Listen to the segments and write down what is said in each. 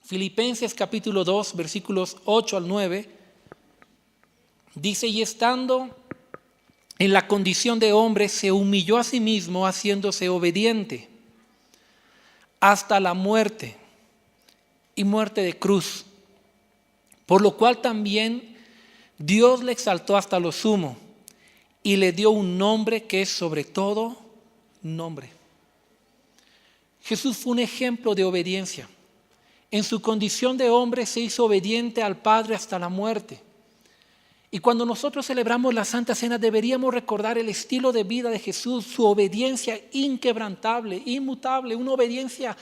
Filipenses capítulo 2, versículos 8 al 9, dice: y estando en la condición de hombre, se humilló a sí mismo, haciéndose obediente hasta la muerte y muerte de cruz. Por lo cual también Dios le exaltó hasta lo sumo y le dio un nombre que es sobre todo nombre. Jesús fue un ejemplo de obediencia. En su condición de hombre se hizo obediente al Padre hasta la muerte. Y cuando nosotros celebramos la Santa Cena deberíamos recordar el estilo de vida de Jesús, su obediencia inquebrantable, inmutable, una obediencia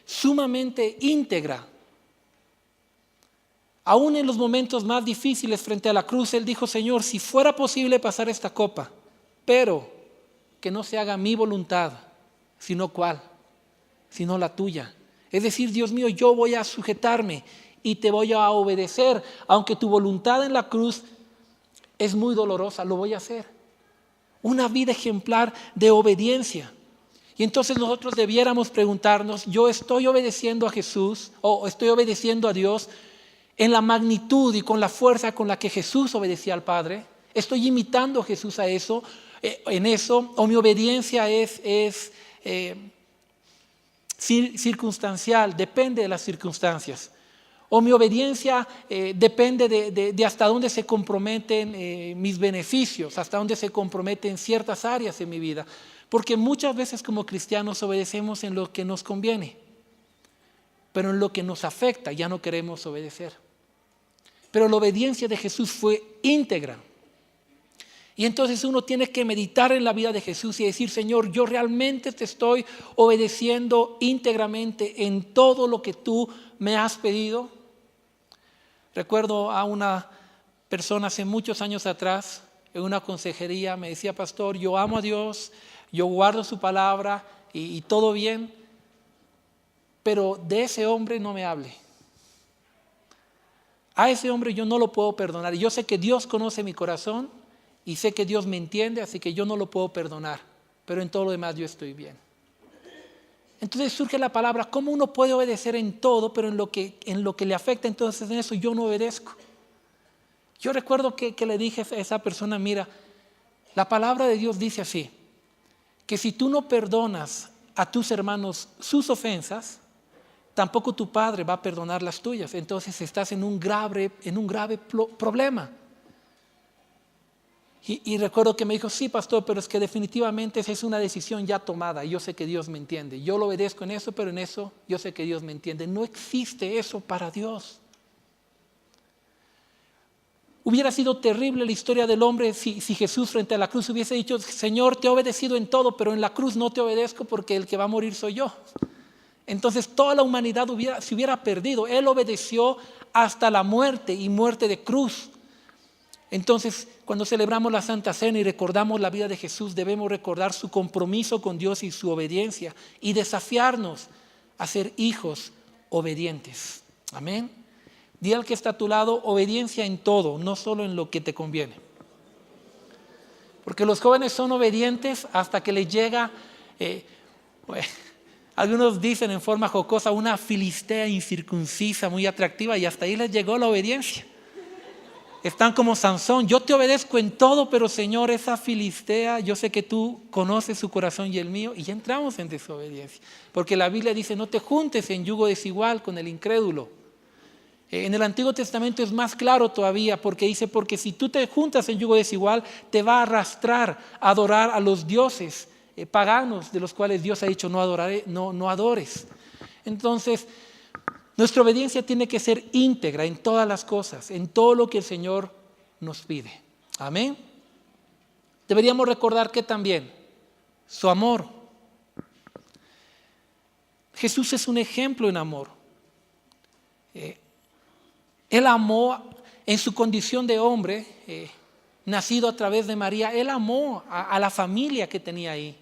sumamente íntegra. Aún en los momentos más difíciles frente a la cruz, Él dijo: Señor, si fuera posible pasar esta copa, pero que no se haga mi voluntad, sino ¿cuál? Sino la tuya. Es decir, Dios mío, yo voy a sujetarme y te voy a obedecer, aunque tu voluntad en la cruz es muy dolorosa, lo voy a hacer. Una vida ejemplar de obediencia. Y entonces nosotros debiéramos preguntarnos: ¿yo estoy obedeciendo a Jesús o estoy obedeciendo a Dios en la magnitud y con la fuerza con la que Jesús obedecía al Padre? ¿Estoy imitando a Jesús en eso? ¿O mi obediencia es circunstancial? Depende de las circunstancias. O mi obediencia depende de hasta dónde se comprometen mis beneficios, hasta dónde se comprometen ciertas áreas en mi vida. Porque muchas veces como cristianos obedecemos en lo que nos conviene, pero en lo que nos afecta ya no queremos obedecer. Pero la obediencia de Jesús fue íntegra. Y entonces uno tiene que meditar en la vida de Jesús y decir: Señor, yo realmente te estoy obedeciendo íntegramente en todo lo que tú me has pedido. Recuerdo a una persona hace muchos años atrás, en una consejería, me decía: pastor, yo amo a Dios, yo guardo su palabra y todo bien, pero de ese hombre no me hable. A ese hombre yo no lo puedo perdonar. Y yo sé que Dios conoce mi corazón y sé que Dios me entiende, así que yo no lo puedo perdonar, pero en todo lo demás yo estoy bien. Entonces surge la palabra: ¿cómo uno puede obedecer en todo, pero en lo que le afecta, entonces en eso yo no obedezco? Yo recuerdo que le dije a esa persona: mira, la palabra de Dios dice así, que si tú no perdonas a tus hermanos sus ofensas, tampoco tu Padre va a perdonar las tuyas. Entonces estás en un grave problema. Y recuerdo que me dijo: sí, pastor, pero es que definitivamente esa es una decisión ya tomada y yo sé que Dios me entiende. Yo lo obedezco en eso, pero en eso yo sé que Dios me entiende. No existe eso para Dios. Hubiera sido terrible la historia del hombre si Jesús frente a la cruz hubiese dicho: Señor, te he obedecido en todo, pero en la cruz no te obedezco porque el que va a morir soy yo. Entonces toda la humanidad se hubiera perdido. Él obedeció hasta la muerte y muerte de cruz. Entonces, cuando celebramos la Santa Cena y recordamos la vida de Jesús, debemos recordar su compromiso con Dios y su obediencia y desafiarnos a ser hijos obedientes. Amén. Di al que está a tu lado: obediencia en todo, no solo en lo que te conviene. Porque los jóvenes son obedientes hasta que les llega, algunos dicen en forma jocosa, una filistea incircuncisa muy atractiva, y hasta ahí les llegó la obediencia. Están como Sansón: yo te obedezco en todo, pero Señor, esa filistea, yo sé que tú conoces su corazón y el mío, y ya entramos en desobediencia. Porque la Biblia dice: no te juntes en yugo desigual con el incrédulo. En el Antiguo Testamento es más claro todavía, porque dice: porque si tú te juntas en yugo desigual, te va a arrastrar a adorar a los dioses paganos, de los cuales Dios ha dicho: no adores. Entonces, nuestra obediencia tiene que ser íntegra en todas las cosas, en todo lo que el Señor nos pide. Amén. Deberíamos recordar que también su amor. Jesús es un ejemplo en amor. Él amó en su condición de hombre, nacido a través de María. Él amó a la familia que tenía ahí.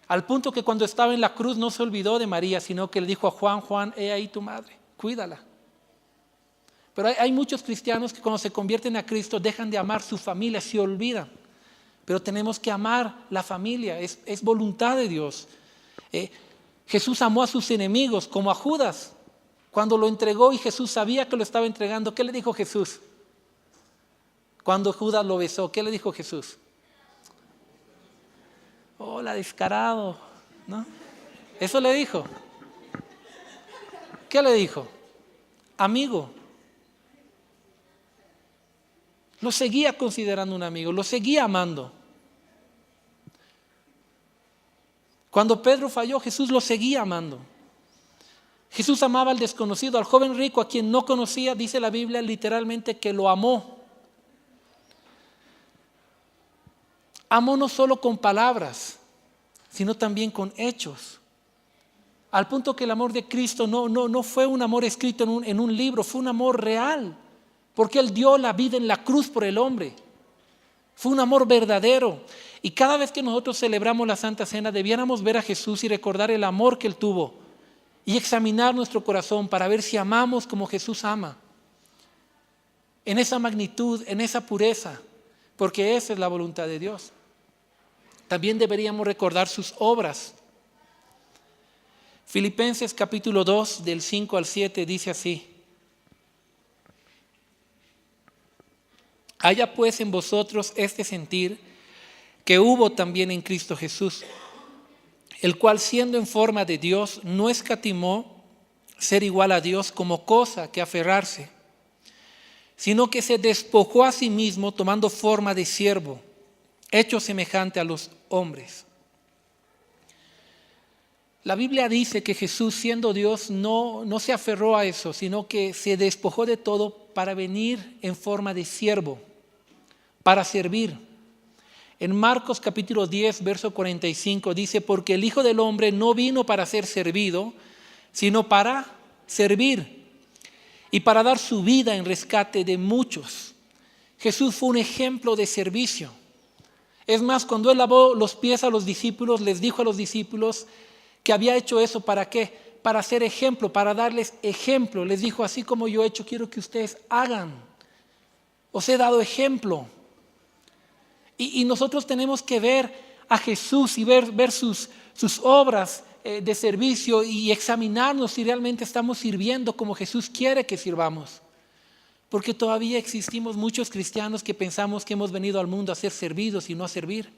Al punto que cuando estaba en la cruz no se olvidó de María, sino que le dijo a Juan: Juan, he ahí tu madre, cuídala. Pero hay muchos cristianos que cuando se convierten a Cristo dejan de amar su familia, se olvidan. Pero tenemos que amar la familia, es voluntad de Dios. Jesús amó a sus enemigos como a Judas. Cuando lo entregó y Jesús sabía que lo estaba entregando, ¿qué le dijo Jesús? Cuando Judas lo besó, ¿qué le dijo Jesús? Hola, descarado, ¿no? Eso le dijo. ¿Qué le dijo? Amigo. Lo seguía considerando un amigo, lo seguía amando. Cuando Pedro falló, Jesús lo seguía amando. Jesús amaba al desconocido, al joven rico, a quien no conocía, dice la Biblia literalmente que lo amó. Amó no solo con palabras, sino también con hechos. Al punto que el amor de Cristo no fue un amor escrito en un libro, fue un amor real. Porque Él dio la vida en la cruz por el hombre. Fue un amor verdadero. Y cada vez que nosotros celebramos la Santa Cena, debiéramos ver a Jesús y recordar el amor que Él tuvo. Y examinar nuestro corazón para ver si amamos como Jesús ama. En esa magnitud, en esa pureza. Porque esa es la voluntad de Dios. También deberíamos recordar sus obras. Filipenses capítulo 2 del 5 al 7 dice así: haya pues en vosotros este sentir que hubo también en Cristo Jesús, el cual siendo en forma de Dios no escatimó ser igual a Dios como cosa que aferrarse, sino que se despojó a sí mismo tomando forma de siervo, hecho semejante a los hombres. La Biblia dice que Jesús, siendo Dios, no se aferró a eso, sino que se despojó de todo para venir en forma de siervo, para servir. En Marcos capítulo 10, verso 45 dice: porque el Hijo del Hombre no vino para ser servido, sino para servir y para dar su vida en rescate de muchos. Jesús fue un ejemplo de servicio. Es más, cuando Él lavó los pies a los discípulos, les dijo a los discípulos que había hecho eso, ¿para qué? Para ser ejemplo, para darles ejemplo. Les dijo: así como yo he hecho, quiero que ustedes hagan. Os he dado ejemplo. Y nosotros tenemos que ver a Jesús y ver sus obras de servicio y examinarnos si realmente estamos sirviendo como Jesús quiere que sirvamos. Porque todavía existimos muchos cristianos que pensamos que hemos venido al mundo a ser servidos y no a servir.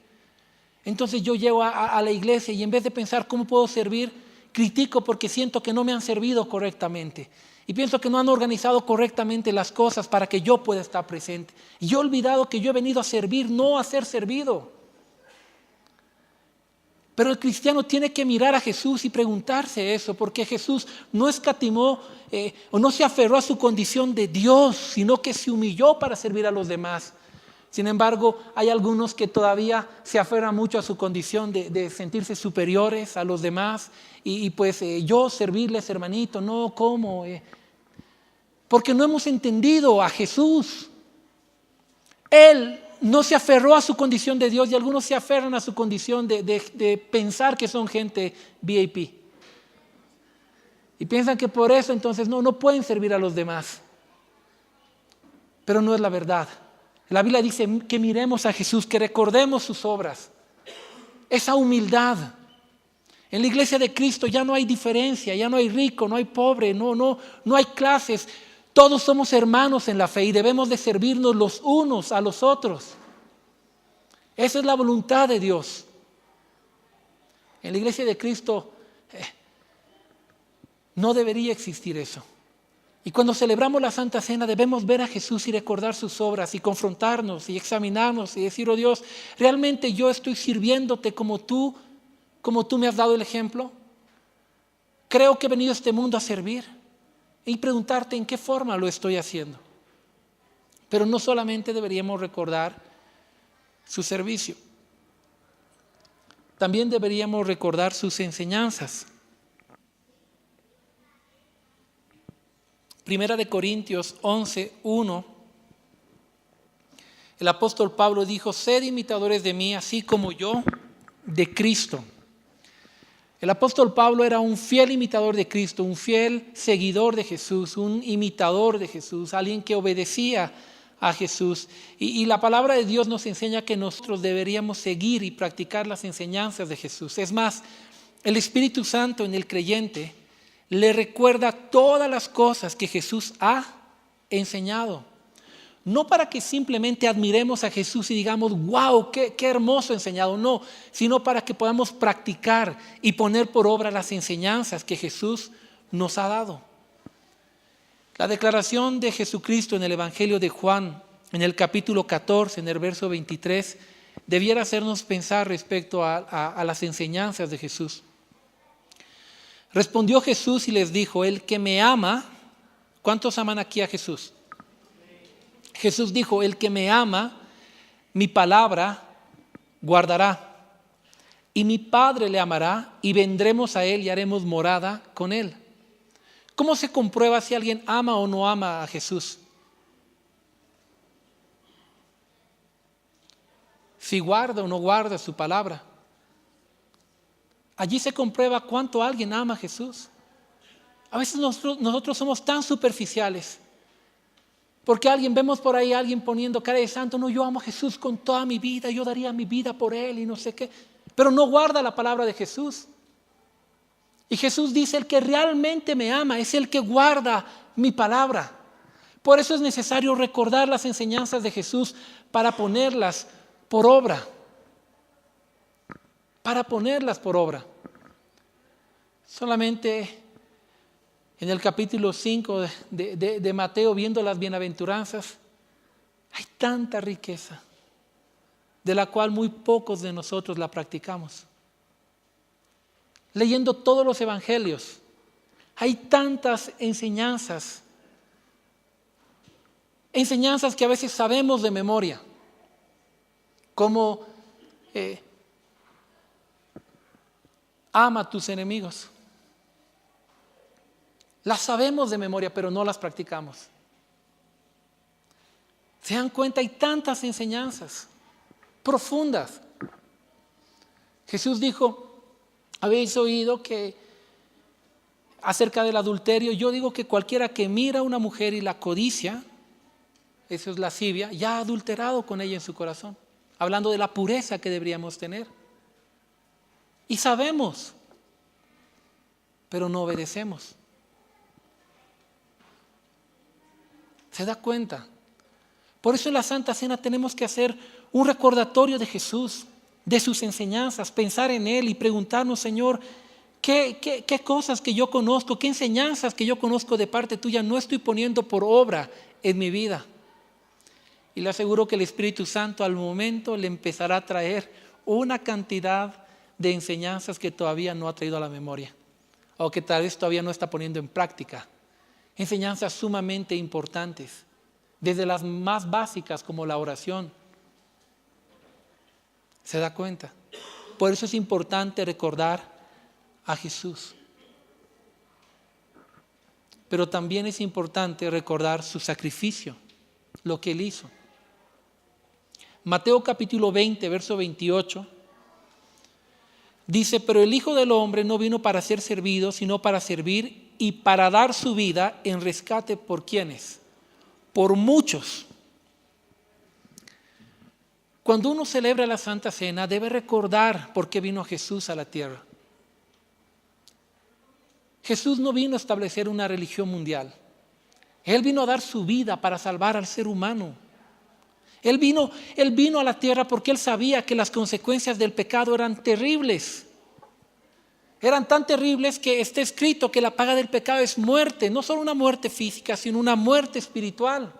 Entonces yo llego a la iglesia y en vez de pensar cómo puedo servir, critico porque siento que no me han servido correctamente. Y pienso que no han organizado correctamente las cosas para que yo pueda estar presente. Y yo he olvidado que yo he venido a servir, no a ser servido. Pero el cristiano tiene que mirar a Jesús y preguntarse eso, porque Jesús no escatimó o no se aferró a su condición de Dios, sino que se humilló para servir a los demás. Sin embargo, hay algunos que todavía se aferran mucho a su condición de sentirse superiores a los demás y pues yo servirles, hermanito, no, ¿cómo? Porque no hemos entendido a Jesús. Él no se aferró a su condición de Dios y algunos se aferran a su condición de pensar que son gente VIP. Y piensan que por eso entonces no pueden servir a los demás. Pero no es la verdad. La Biblia dice que miremos a Jesús, que recordemos sus obras. Esa humildad. En la iglesia de Cristo ya no hay diferencia, ya no hay rico, no hay pobre, no hay clases. Todos somos hermanos en la fe y debemos de servirnos los unos a los otros. Esa es la voluntad de Dios. En la iglesia de Cristo no debería existir eso. Y cuando celebramos la Santa Cena debemos ver a Jesús y recordar sus obras y confrontarnos y examinarnos y decir: oh Dios, ¿realmente yo estoy sirviéndote como tú me has dado el ejemplo? Creo que he venido a este mundo a servir y preguntarte en qué forma lo estoy haciendo. Pero no solamente deberíamos recordar su servicio, también deberíamos recordar sus enseñanzas. Primera de Corintios 11:1, el apóstol Pablo dijo: sed imitadores de mí, así como yo de Cristo. El apóstol Pablo era un fiel imitador de Cristo, un fiel seguidor de Jesús, un imitador de Jesús, alguien que obedecía a Jesús. Y la palabra de Dios nos enseña que nosotros deberíamos seguir y practicar las enseñanzas de Jesús. Es más, el Espíritu Santo en el creyente le recuerda todas las cosas que Jesús ha enseñado. No para que simplemente admiremos a Jesús y digamos, wow, qué hermoso enseñado. No, sino para que podamos practicar y poner por obra las enseñanzas que Jesús nos ha dado. La declaración de Jesucristo en el Evangelio de Juan, en el capítulo 14, en el verso 23, debiera hacernos pensar respecto a las enseñanzas de Jesús. Respondió Jesús y les dijo, el que me ama, ¿cuántos aman aquí a Jesús? Jesús dijo, el que me ama, mi palabra guardará. Y mi Padre le amará y vendremos a él y haremos morada con él. ¿Cómo se comprueba si alguien ama o no ama a Jesús? Si guarda o no guarda su palabra. Allí se comprueba cuánto alguien ama a Jesús. A veces nosotros somos tan superficiales. Porque vemos por ahí a alguien poniendo cara de santo, no, yo amo a Jesús con toda mi vida, yo daría mi vida por él y no sé qué. Pero no guarda la palabra de Jesús. Y Jesús dice, el que realmente me ama es el que guarda mi palabra. Por eso es necesario recordar las enseñanzas de Jesús para ponerlas por obra. Para ponerlas por obra. Solamente en el capítulo 5 de Mateo, viendo las bienaventuranzas, hay tanta riqueza de la cual muy pocos de nosotros la practicamos. Leyendo todos los evangelios, hay tantas enseñanzas que a veces sabemos de memoria, como ama a tus enemigos. Las sabemos de memoria, pero no las practicamos. ¿Se dan cuenta? Hay tantas enseñanzas profundas. Jesús dijo, habéis oído que acerca del adulterio, yo digo que cualquiera que mira a una mujer y la codicia, eso es lascivia, ya ha adulterado con ella en su corazón. Hablando de la pureza que deberíamos tener. Y sabemos, pero no obedecemos. ¿Se da cuenta? Por eso en la Santa Cena tenemos que hacer un recordatorio de Jesús, de sus enseñanzas, pensar en Él y preguntarnos, Señor, ¿qué cosas que yo conozco, qué enseñanzas que yo conozco de parte tuya no estoy poniendo por obra en mi vida? Y le aseguro que el Espíritu Santo al momento le empezará a traer una cantidad de enseñanzas que todavía no ha traído a la memoria o que tal vez todavía no está poniendo en práctica. Enseñanzas sumamente importantes, desde las más básicas como la oración. ¿Se da cuenta? Por eso es importante recordar a Jesús. Pero también es importante recordar su sacrificio, lo que Él hizo. Mateo capítulo 20, verso 28, dice, pero el Hijo del Hombre no vino para ser servido, sino para servir y para dar su vida en rescate por ¿quiénes? Por muchos. Cuando uno celebra la Santa Cena, debe recordar por qué vino Jesús a la tierra. Jesús no vino a establecer una religión mundial. Él vino a dar su vida para salvar al ser humano. Él vino a la tierra porque Él sabía que las consecuencias del pecado eran terribles. Eran tan terribles que está escrito que la paga del pecado es muerte, no solo una muerte física, sino una muerte espiritual.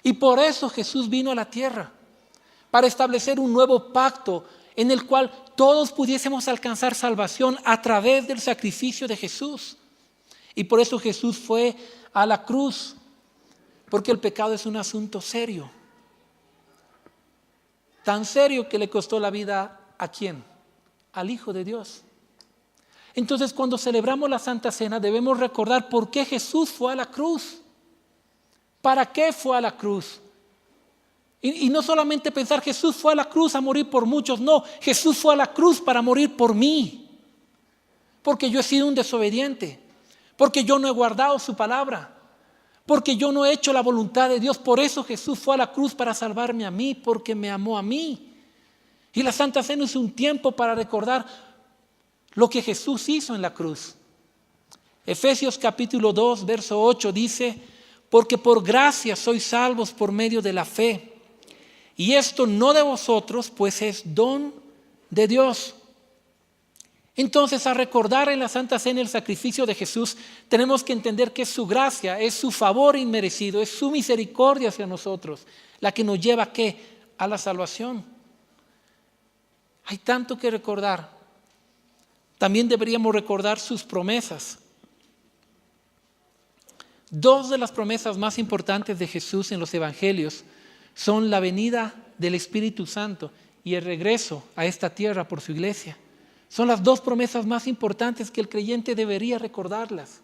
Y por eso Jesús vino a la tierra, para establecer un nuevo pacto en el cual todos pudiésemos alcanzar salvación a través del sacrificio de Jesús. Y por eso Jesús fue a la cruz, porque el pecado es un asunto serio. Tan serio que le costó la vida ¿a quién? Al Hijo de Dios. Entonces, cuando celebramos la Santa Cena, debemos recordar por qué Jesús fue a la cruz. ¿Para qué fue a la cruz? Y no solamente pensar Jesús fue a la cruz a morir por muchos, no, Jesús fue a la cruz para morir por mí. Porque yo he sido un desobediente, porque yo no he guardado su palabra, porque yo no he hecho la voluntad de Dios. Por eso Jesús fue a la cruz para salvarme a mí, porque me amó a mí. Y la Santa Cena es un tiempo para recordar lo que Jesús hizo en la cruz. Efesios capítulo 2, verso 8 dice: porque por gracia sois salvos por medio de la fe. Y esto no de vosotros, pues es don de Dios. Entonces, al recordar en la Santa Cena el sacrificio de Jesús, tenemos que entender que es su gracia, es su favor inmerecido, es su misericordia hacia nosotros, la que nos lleva ¿a qué? A la salvación. Hay tanto que recordar. También deberíamos recordar sus promesas. Dos de las promesas más importantes de Jesús en los evangelios son la venida del Espíritu Santo y el regreso a esta tierra por su iglesia. Son las dos promesas más importantes que el creyente debería recordarlas.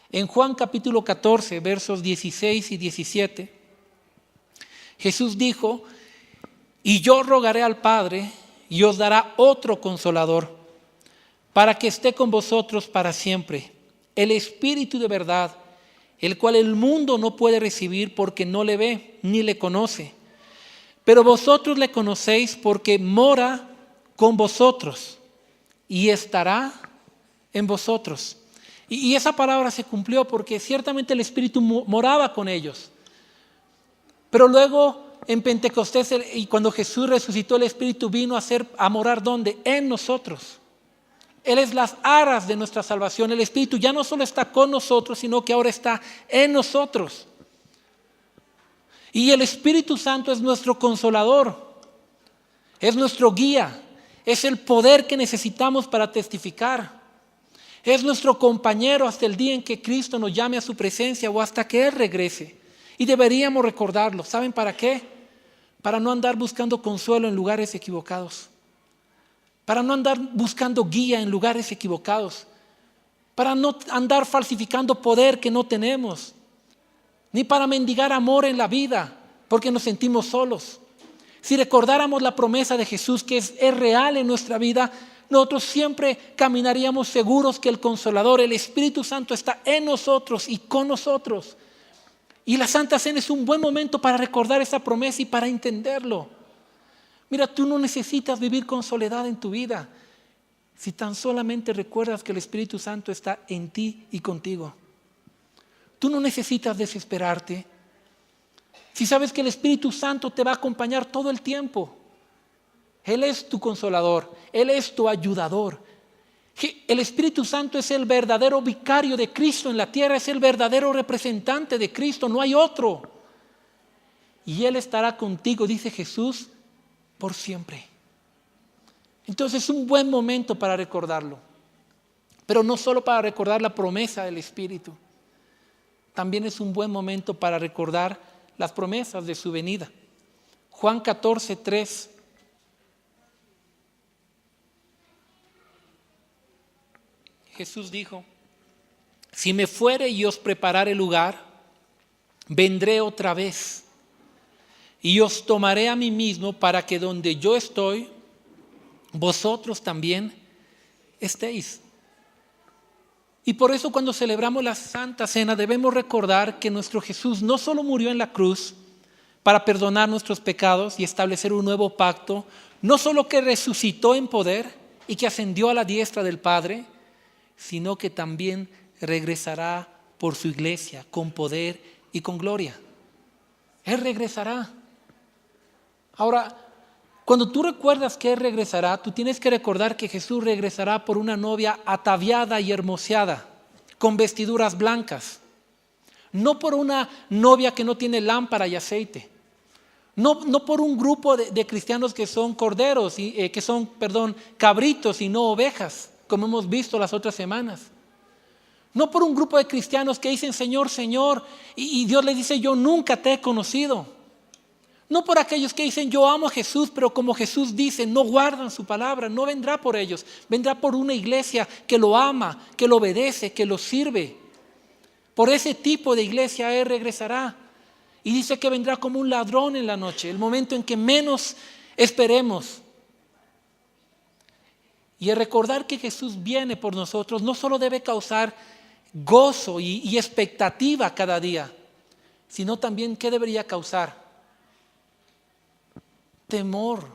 En Juan capítulo 14, versos 16 y 17, Jesús dijo: y yo rogaré al Padre y os dará otro consolador, para que esté con vosotros para siempre, el Espíritu de verdad, el cual el mundo no puede recibir porque no le ve ni le conoce. Pero vosotros le conocéis porque mora con vosotros y estará en vosotros. Y esa palabra se cumplió porque ciertamente el Espíritu moraba con ellos. Pero luego en Pentecostés y cuando Jesús resucitó, el Espíritu vino a morar ¿dónde? En nosotros. Él es las aras de nuestra salvación. El Espíritu ya no solo está con nosotros, sino que ahora está en nosotros. Y el Espíritu Santo es nuestro consolador, es nuestro guía, es el poder que necesitamos para testificar. Es nuestro compañero hasta el día en que Cristo nos llame a su presencia o hasta que Él regrese. Y deberíamos recordarlo. ¿Saben para qué? Para no andar buscando consuelo en lugares equivocados. Para no andar buscando guía en lugares equivocados. Para no andar falsificando poder que no tenemos. Ni para mendigar amor en la vida, porque nos sentimos solos. Si recordáramos la promesa de Jesús que es real en nuestra vida, nosotros siempre caminaríamos seguros que el Consolador, el Espíritu Santo, está en nosotros y con nosotros. Y la Santa Cena es un buen momento para recordar esa promesa y para entenderlo. Mira, tú no necesitas vivir con soledad en tu vida si tan solamente recuerdas que el Espíritu Santo está en ti y contigo. Tú no necesitas desesperarte. Si sabes que el Espíritu Santo te va a acompañar todo el tiempo. Él es tu consolador, Él es tu ayudador. El Espíritu Santo es el verdadero vicario de Cristo en la tierra, es el verdadero representante de Cristo, no hay otro. Y Él estará contigo, dice Jesús, por siempre. Entonces es un buen momento para recordarlo. Pero no solo para recordar la promesa del Espíritu. También es un buen momento para recordar las promesas de su venida. Juan 14, 3. Jesús dijo: si me fuere y os preparare lugar, vendré otra vez y os tomaré a mí mismo, para que donde yo estoy, vosotros también estéis. Y por eso cuando celebramos la Santa Cena debemos recordar que nuestro Jesús no solo murió en la cruz para perdonar nuestros pecados y establecer un nuevo pacto, no solo que resucitó en poder y que ascendió a la diestra del Padre, sino que también regresará por su iglesia con poder y con gloria. Él regresará. Ahora, cuando tú recuerdas que Él regresará, tú tienes que recordar que Jesús regresará por una novia ataviada y hermoseada, con vestiduras blancas. No por una novia que no tiene lámpara y aceite. No por un grupo de cristianos que son corderos, cabritos y no ovejas, como hemos visto las otras semanas. No por un grupo de cristianos que dicen Señor, Señor, y Dios les dice yo nunca te he conocido. No por aquellos que dicen yo amo a Jesús, pero como Jesús dice, no guardan su palabra. No vendrá por ellos, vendrá por una iglesia que lo ama, que lo obedece, que lo sirve. Por ese tipo de iglesia Él regresará. Y dice que vendrá como un ladrón en la noche, el momento en que menos esperemos. Y el recordar que Jesús viene por nosotros no solo debe causar gozo y expectativa cada día, sino también ¿qué debería causar? Temor.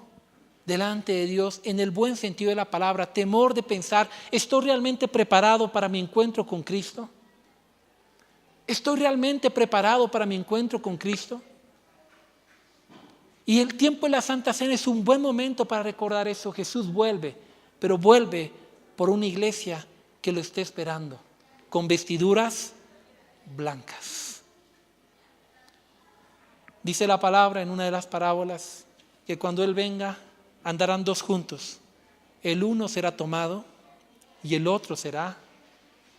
delante de Dios en el buen sentido de la palabra, temor de pensar, ¿estoy realmente preparado para mi encuentro con Cristo? ¿Estoy realmente preparado para mi encuentro con Cristo? Y el tiempo de la Santa Cena es un buen momento para recordar eso. Jesús vuelve, pero vuelve por una iglesia que lo esté esperando, con vestiduras blancas. Dice la palabra en una de las parábolas que cuando Él venga andarán dos juntos. El uno será tomado y el otro será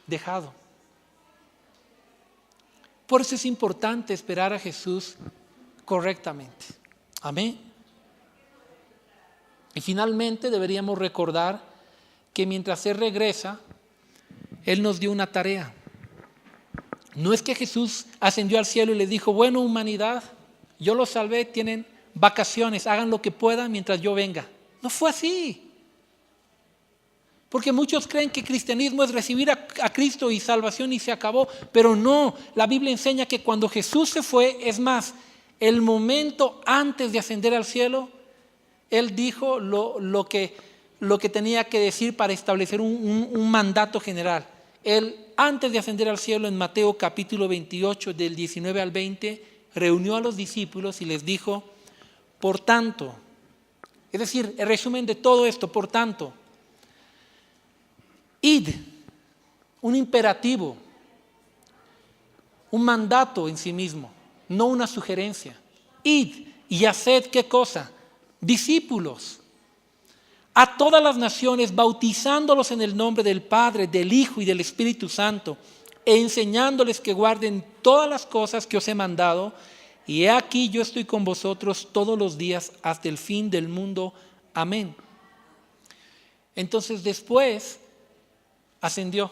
dejado. Por eso es importante esperar a Jesús correctamente. Amén. Y finalmente deberíamos recordar que mientras Él regresa, Él nos dio una tarea. No es que Jesús ascendió al cielo y les dijo, bueno, humanidad, yo los salvé, tienen vacaciones, hagan lo que puedan mientras yo venga. No fue así. Porque muchos creen que cristianismo es recibir a Cristo y salvación y se acabó. Pero no, la Biblia enseña que cuando Jesús se fue, es más, el momento antes de ascender al cielo, Él dijo lo que tenía que decir para establecer un mandato general. Él, antes de ascender al cielo, en Mateo capítulo 28, del 19 al 20, reunió a los discípulos y les dijo, por tanto, es decir, el resumen de todo esto, por tanto, id, un imperativo, un mandato en sí mismo, no una sugerencia. Id y haced, ¿qué cosa? Discípulos a todas las naciones, bautizándolos en el nombre del Padre, del Hijo y del Espíritu Santo, e enseñándoles que guarden todas las cosas que os he mandado, y he aquí yo estoy con vosotros todos los días hasta el fin del mundo. Amén. Entonces después ascendió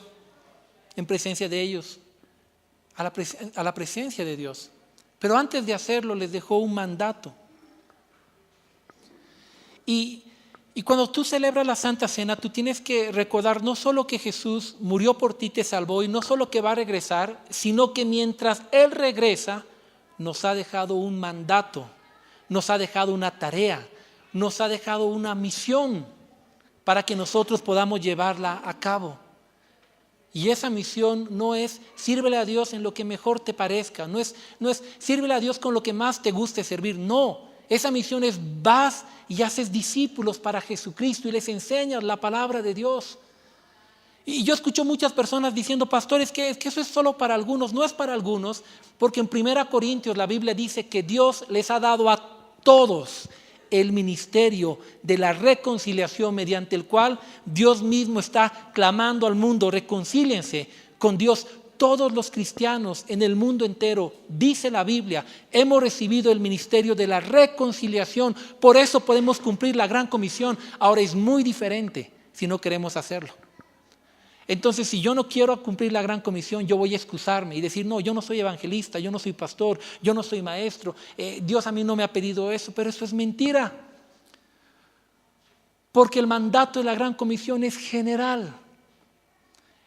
en presencia de ellos a la presencia de Dios. Pero antes de hacerlo les dejó un mandato. Y cuando tú celebras la Santa Cena, tú tienes que recordar no solo que Jesús murió por ti, te salvó, y no solo que va a regresar, sino que mientras Él regresa, nos ha dejado un mandato, nos ha dejado una tarea, nos ha dejado una misión para que nosotros podamos llevarla a cabo. Y esa misión no es sírvele a Dios en lo que mejor te parezca, no es sírvele a Dios con lo que más te guste servir, no. Esa misión es vas y haces discípulos para Jesucristo y les enseñas la palabra de Dios. Y yo escucho muchas personas diciendo, pastores, que eso es solo para algunos. No es para algunos, porque en 1 Corintios la Biblia dice que Dios les ha dado a todos el ministerio de la reconciliación, mediante el cual Dios mismo está clamando al mundo, reconcíliense con Dios. Todos los cristianos en el mundo entero, dice la Biblia, hemos recibido el ministerio de la reconciliación. Por eso podemos cumplir la gran comisión. Ahora es muy diferente si no queremos hacerlo. Entonces, si yo no quiero cumplir la gran comisión, yo voy a excusarme y decir, no, yo no soy evangelista, yo no soy pastor, yo no soy maestro, Dios a mí no me ha pedido eso, pero eso es mentira. Porque el mandato de la gran comisión es general.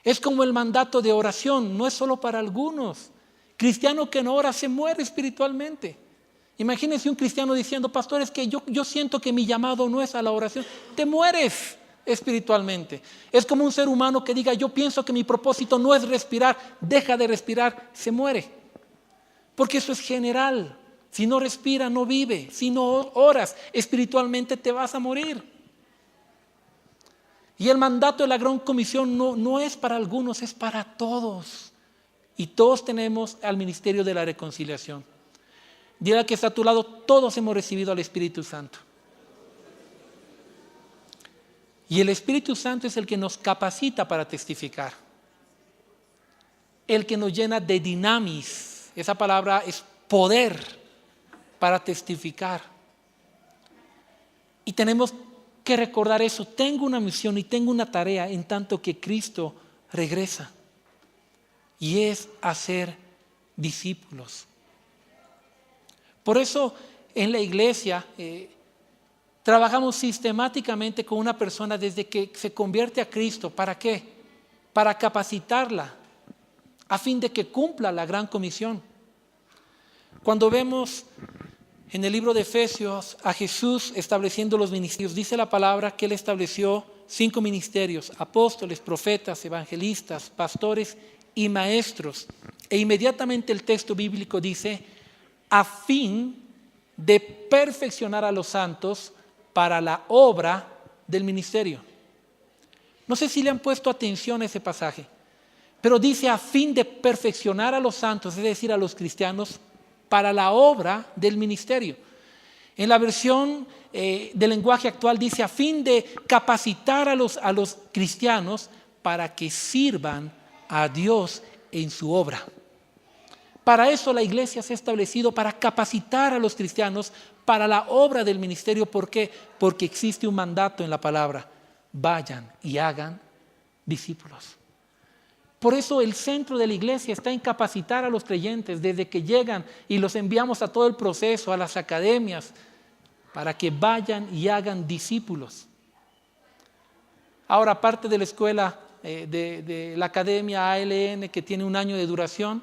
Es como el mandato de oración, no es solo para algunos. Cristiano que no ora se muere espiritualmente. Imagínense un cristiano diciendo, pastor, es que yo siento que mi llamado no es a la oración. Te mueres espiritualmente. Es como un ser humano que diga, yo pienso que mi propósito no es respirar, deja de respirar, se muere. Porque eso es general. Si no respira, no vive. Si no oras espiritualmente, te vas a morir. Y el mandato de la gran comisión no es para algunos, es para todos. Y todos tenemos al ministerio de la reconciliación. Dile al que está a tu lado, todos hemos recibido al Espíritu Santo. Y el Espíritu Santo es el que nos capacita para testificar. El que nos llena de dinamis. Esa palabra es poder para testificar. Y tenemos que recordar eso. Tengo una misión y tengo una tarea en tanto que Cristo regresa. Y es hacer discípulos. Por eso en la iglesia trabajamos sistemáticamente con una persona desde que se convierte a Cristo. ¿Para qué? Para capacitarla a fin de que cumpla la gran comisión. Cuando vemos En el libro de Efesios, a Jesús estableciendo los ministerios, dice la palabra que Él estableció 5 ministerios: apóstoles, profetas, evangelistas, pastores y maestros. E inmediatamente el texto bíblico dice, a fin de perfeccionar a los santos para la obra del ministerio. No sé si le han puesto atención a ese pasaje, pero dice a fin de perfeccionar a los santos, es decir, a los cristianos, para la obra del ministerio. En la versión del lenguaje actual dice a fin de capacitar a los cristianos para que sirvan a Dios en su obra. Para eso la iglesia se ha establecido, para capacitar a los cristianos para la obra del ministerio. ¿Por qué? Porque existe un mandato en la palabra: vayan y hagan discípulos. Por eso el centro de la iglesia está en capacitar a los creyentes desde que llegan y los enviamos a todo el proceso, a las academias, para que vayan y hagan discípulos. Ahora, aparte de la escuela, de la academia ALN, que tiene 1 año de duración,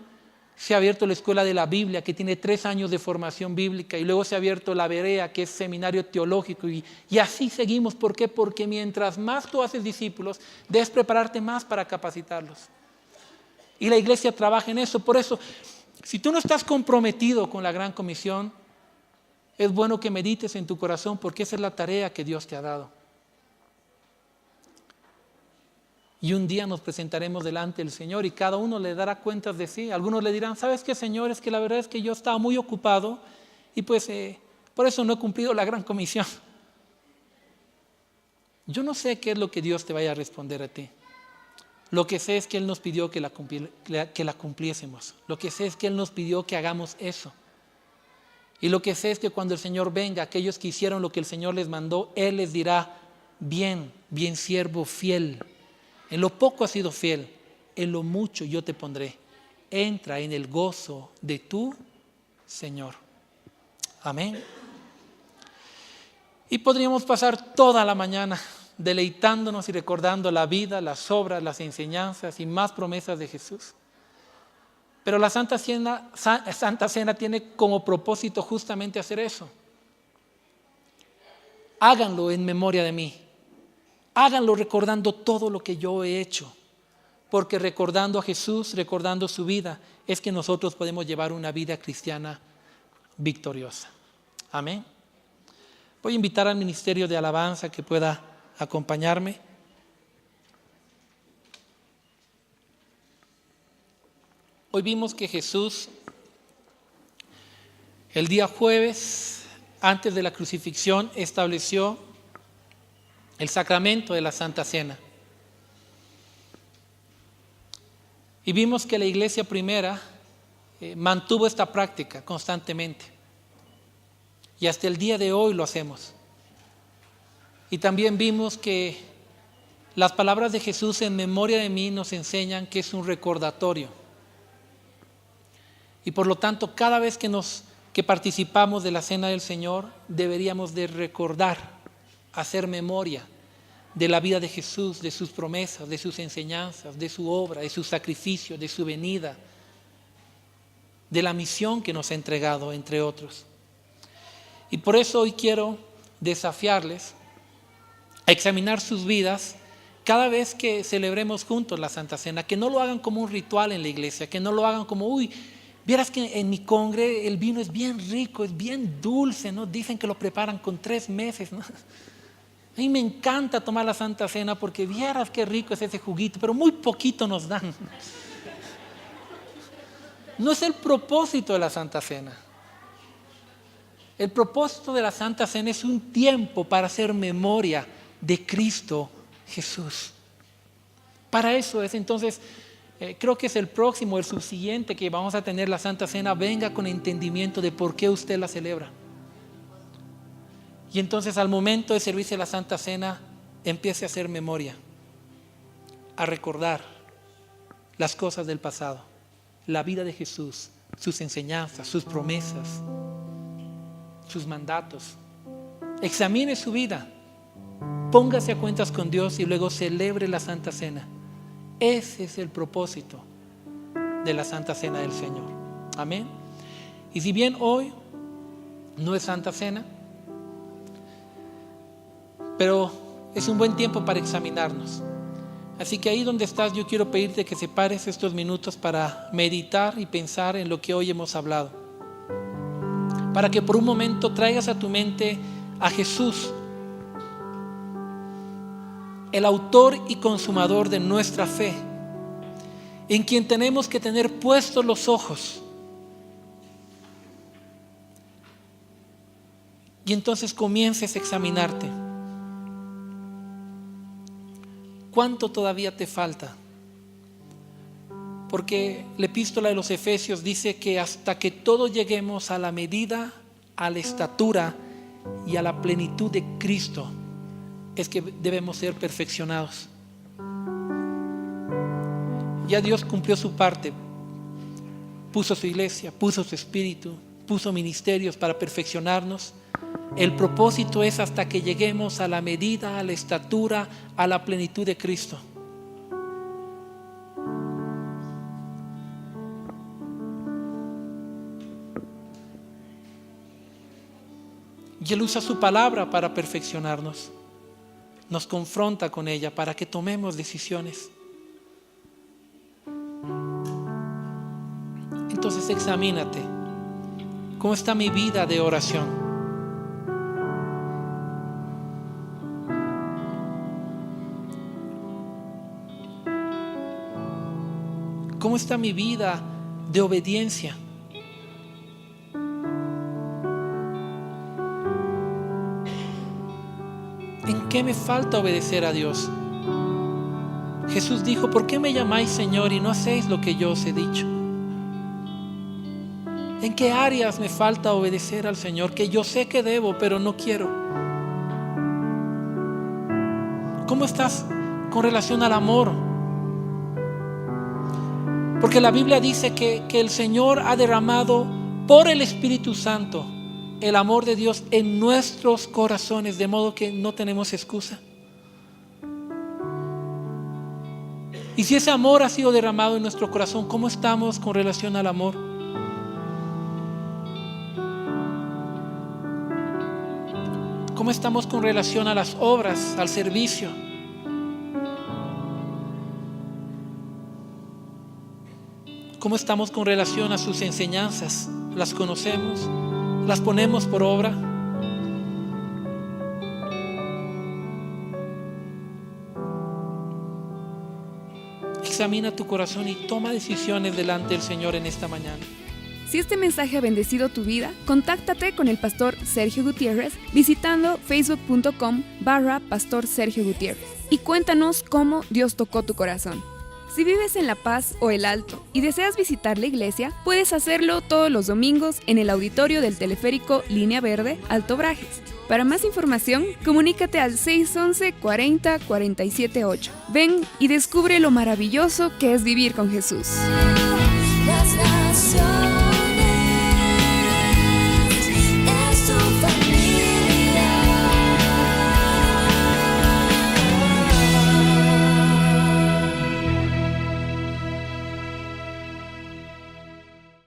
se ha abierto la escuela de la Biblia, que tiene 3 años de formación bíblica, y luego se ha abierto la Berea, que es seminario teológico, y así seguimos. ¿Por qué? Porque mientras más tú haces discípulos, debes prepararte más para capacitarlos. Y la iglesia trabaja en eso. Por eso, si tú no estás comprometido con la Gran Comisión, es bueno que medites en tu corazón, porque esa es la tarea que Dios te ha dado. Y un día nos presentaremos delante del Señor y cada uno le dará cuentas de sí. Algunos le dirán, ¿sabes qué, Señor? Es que la verdad es que yo estaba muy ocupado y pues por eso no he cumplido la Gran Comisión. Yo no sé qué es lo que Dios te vaya a responder a ti. Lo que sé es que Él nos pidió que la cumpliésemos. Lo que sé es que Él nos pidió que hagamos eso. Y lo que sé es que cuando el Señor venga, aquellos que hicieron lo que el Señor les mandó, Él les dirá, bien, bien siervo fiel. En lo poco has sido fiel, en lo mucho yo te pondré. Entra en el gozo de tu Señor. Amén. Y podríamos pasar toda la mañana deleitándonos y recordando la vida, las obras, las enseñanzas y más promesas de Jesús. Pero la Santa Cena tiene como propósito justamente hacer eso. Háganlo en memoria de mí. Háganlo recordando todo lo que yo he hecho. Porque recordando a Jesús, recordando su vida, es que nosotros podemos llevar una vida cristiana victoriosa. Amén. Voy a invitar al ministerio de alabanza que pueda acompañarme. Hoy vimos que Jesús, el día jueves, antes de la crucifixión, estableció el sacramento de la Santa Cena. Y vimos que la iglesia primera mantuvo esta práctica constantemente. Y hasta el día de hoy lo hacemos. Y también vimos que las palabras de Jesús en memoria de mí nos enseñan que es un recordatorio. Y por lo tanto, cada vez que participamos de la Cena del Señor, deberíamos de recordar, hacer memoria de la vida de Jesús, de sus promesas, de sus enseñanzas, de su obra, de su sacrificio, de su venida, de la misión que nos ha entregado, entre otros. Y por eso hoy quiero desafiarles a examinar sus vidas cada vez que celebremos juntos la Santa Cena, que no lo hagan como un ritual en la iglesia, que no lo hagan como, vieras que en mi congre el vino es bien rico, es bien dulce, ¿no? Dicen que lo preparan con 3 meses, ¿no? A mí me encanta tomar la Santa Cena porque vieras qué rico es ese juguito, pero muy poquito nos dan. No es el propósito de la Santa Cena. El propósito de la Santa Cena es un tiempo para hacer memoria de Cristo Jesús. Para eso es. Entonces, creo que es el próximo, el subsiguiente que vamos a tener la Santa Cena, venga con entendimiento de por qué usted la celebra. Y entonces al momento de servirse la Santa Cena, empiece a hacer memoria, a recordar las cosas del pasado, la vida de Jesús, sus enseñanzas, sus promesas, sus mandatos. Examine su vida, póngase a cuentas con Dios y luego celebre la Santa Cena. Ese es el propósito de la Santa Cena del Señor. Amén. Y si bien hoy No es Santa Cena, pero es un buen tiempo para examinarnos. Así que ahí donde estás, yo quiero pedirte que separes estos minutos para meditar y pensar en lo que hoy hemos hablado. Para que por un momento traigas a tu mente a Jesús, el autor y consumador de nuestra fe, en quien tenemos que tener puestos los ojos. Y entonces comiences a examinarte. ¿Cuánto todavía te falta? Porque la epístola de los Efesios dice que hasta que todos lleguemos a la medida, a la estatura y a la plenitud de Cristo, es que debemos ser perfeccionados. Ya Dios cumplió su parte, puso su iglesia, puso su espíritu, puso ministerios para perfeccionarnos. El propósito es hasta que lleguemos a la medida, a la estatura, a la plenitud de Cristo. Y Él usa su palabra para perfeccionarnos. Nos confronta con ella para que tomemos decisiones. Entonces examínate. ¿Cómo está mi vida de oración? ¿Cómo está mi vida de obediencia? ¿En qué me falta obedecer a Dios? Jesús dijo: ¿por qué me llamáis Señor y no hacéis lo que yo os he dicho? ¿En qué áreas me falta obedecer al Señor que yo sé que debo, pero no quiero? ¿Cómo estás con relación al amor? Porque la Biblia dice que el Señor ha derramado por el Espíritu Santo el amor de Dios en nuestros corazones, de modo que no tenemos excusa. Y si ese amor ha sido derramado en nuestro corazón, ¿cómo estamos con relación al amor? ¿Cómo estamos con relación a las obras, al servicio? ¿Cómo estamos con relación a sus enseñanzas? ¿Las conocemos? ¿Las ponemos por obra? Examina tu corazón y toma decisiones delante del Señor en esta mañana. Si este mensaje ha bendecido tu vida, contáctate con el pastor Sergio Gutiérrez visitando facebook.com/pastor Sergio Gutiérrez y cuéntanos cómo Dios tocó tu corazón. Si vives en La Paz o El Alto y deseas visitar la iglesia, puedes hacerlo todos los domingos en el auditorio del teleférico Línea Verde, Alto Brajes. Para más información, comunícate al 611-40-478. Ven y descubre lo maravilloso que es vivir con Jesús.